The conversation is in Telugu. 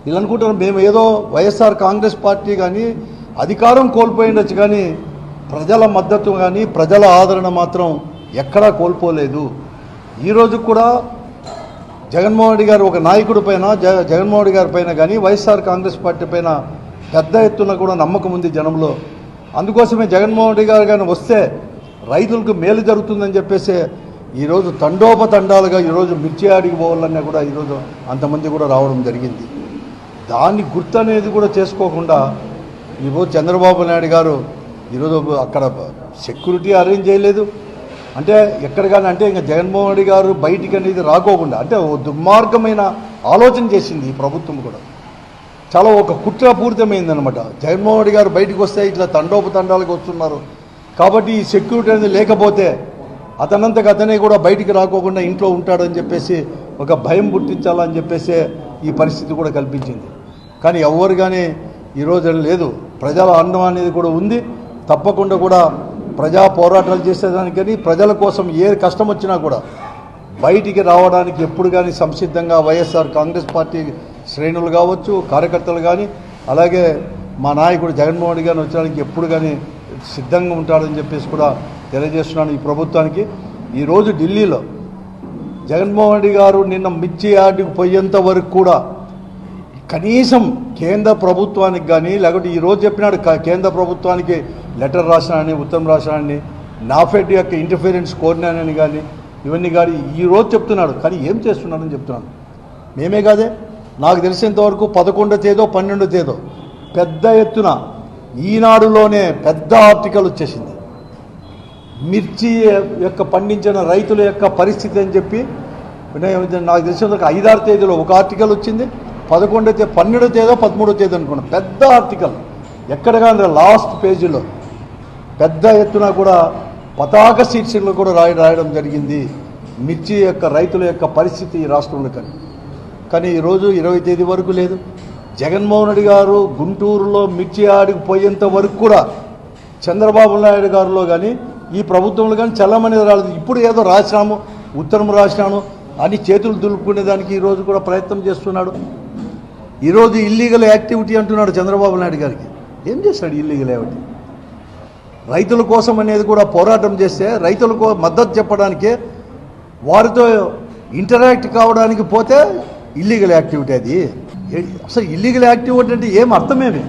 వీళ్ళు అనుకుంటారు మేము ఏదో వైఎస్ఆర్ కాంగ్రెస్ పార్టీ కానీ అధికారం కోల్పోయిండొచ్చు, కానీ ప్రజల మద్దతు కానీ ప్రజల ఆదరణ మాత్రం ఎక్కడా కోల్పోలేదు. ఈరోజు కూడా జగన్మోహన్ రెడ్డి గారు ఒక నాయకుడి పైన జగన్మోహన్ రెడ్డి గారి పైన కానీ వైఎస్ఆర్ కాంగ్రెస్ పార్టీ పైన పెద్ద ఎత్తున కూడా నమ్మకం ఉంది జనంలో. అందుకోసమే జగన్మోహన్ రెడ్డి గారు కానీ వస్తే రైతులకు మేలు జరుగుతుందని చెప్పేసి ఈరోజు తండోపతండాలుగా ఈరోజు మిర్చి ఆడికి పోవాలన్నా కూడా ఈరోజు అంతమంది కూడా రావడం జరిగింది. దాన్ని గుర్తు అనేది కూడా చేసుకోకుండా ఈరోజు చంద్రబాబు నాయుడు గారు ఈరోజు అక్కడ సెక్యూరిటీ అరేంజ్ చేయలేదు. అంటే ఎక్కడ కానీ అంటే ఇంకా జగన్మోహన్ రెడ్డి గారు బయటికి అనేది రాకోకుండా అంటే ఓ దుర్మార్గమైన ఆలోచన చేసింది ఈ ప్రభుత్వం కూడా. చాలా ఒక కుట్రపూరితమైందనమాట. జగన్మోహన్ రెడ్డి గారు బయటకు వస్తే ఇట్లా తండోపతండాలకు వస్తున్నారు కాబట్టి ఈ సెక్యూరిటీ అనేది లేకపోతే అతనంతకు అతనే కూడా బయటికి రాకోకుండా ఇంట్లో ఉంటాడని చెప్పేసి ఒక భయం పుట్టించాలని చెప్పేసి ఈ పరిస్థితి కూడా కల్పించింది. కానీ ఎవరు కానీ ఈరోజు లేదు, ప్రజల అన్నం అనేది కూడా ఉంది. తప్పకుండా కూడా ప్రజా పోరాటాలు చేసేదానికని ప్రజల కోసం ఏ కష్టం వచ్చినా కూడా బయటికి రావడానికి ఎప్పుడు కానీ సంసిద్ధంగా వైఎస్ఆర్ కాంగ్రెస్ పార్టీ శ్రేణులు కావచ్చు, కార్యకర్తలు కానీ, అలాగే మా నాయకుడు జగన్మోహన్ రెడ్డి గారిని వచ్చడానికి ఎప్పుడు కానీ సిద్ధంగా ఉంటాడని చెప్పేసి కూడా తెలియజేస్తున్నాను ఈ ప్రభుత్వానికి. ఈరోజు ఢిల్లీలో జగన్మోహన్ రెడ్డి గారు నిన్న మిర్చి యార్డుకు పోయేంత వరకు కూడా కనీసం కేంద్ర ప్రభుత్వానికి కానీ లేకపోతే ఈరోజు చెప్పినాడు కేంద్ర ప్రభుత్వానికి లెటర్ రాసినానని, ఉత్తరం రాసినానని, నాఫెడ్ యొక్క ఇంటర్ఫీరెన్స్ కోరినానని కానీ ఇవన్నీ కానీ ఈరోజు చెప్తున్నాడు. కానీ ఏం చేస్తున్నాడని చెప్తున్నాను. మేమే కాదే, నాకు తెలిసినంతవరకు 11వ తేదో 12వ తేదో పెద్ద ఎత్తున ఈనాడులోనే పెద్ద ఆర్టికల్ వచ్చేసింది. మిర్చి యొక్క పండించిన రైతుల యొక్క పరిస్థితి అని చెప్పి నాకు తెలిసినంతవరకు 5-6 తేదీలో ఒక ఆర్టికల్ వచ్చింది. 11వ తేదీ 12వ తేదో 13వ తేదీ అనుకున్నాను. పెద్ద ఆర్టికల్ ఎక్కడ కానీ లాస్ట్ పేజీలో పెద్ద ఎత్తున కూడా పతాక శీర్షికలు కూడా రాయడం జరిగింది మిర్చి యొక్క రైతుల యొక్క పరిస్థితి ఈ రాష్ట్రంలో. కానీ ఈరోజు 20వ తేదీ వరకు లేదు. జగన్మోహన్ రెడ్డి గారు గుంటూరులో మిర్చి ఆడికి పోయేంత వరకు కూడా చంద్రబాబు నాయుడు గారిలో కానీ ఈ ప్రభుత్వంలో కానీ చల్లమనేది రాలేదు. ఇప్పుడు ఏదో రాసినాము, ఉత్తరం రాసినాను అని చేతులు దులుపుకునేదానికి ఈరోజు కూడా ప్రయత్నం చేస్తున్నాడు. ఈరోజు ఇల్లీగల్ యాక్టివిటీ అంటున్నాడు చంద్రబాబు నాయుడు గారికి. ఏం చేస్తాడు ఇల్లీగల్ యాక్టివిటీ? రైతుల కోసం అనేది కూడా పోరాటం చేస్తే రైతులకు మద్దతు చెప్పడానికే వారితో ఇంటరాక్ట్ కావడానికి పోతే ఇల్లీగల్ యాక్టివిటీ అది. అసలు ఇల్లీగల్ యాక్టివిటీ అంటే ఏం అర్థమేమి?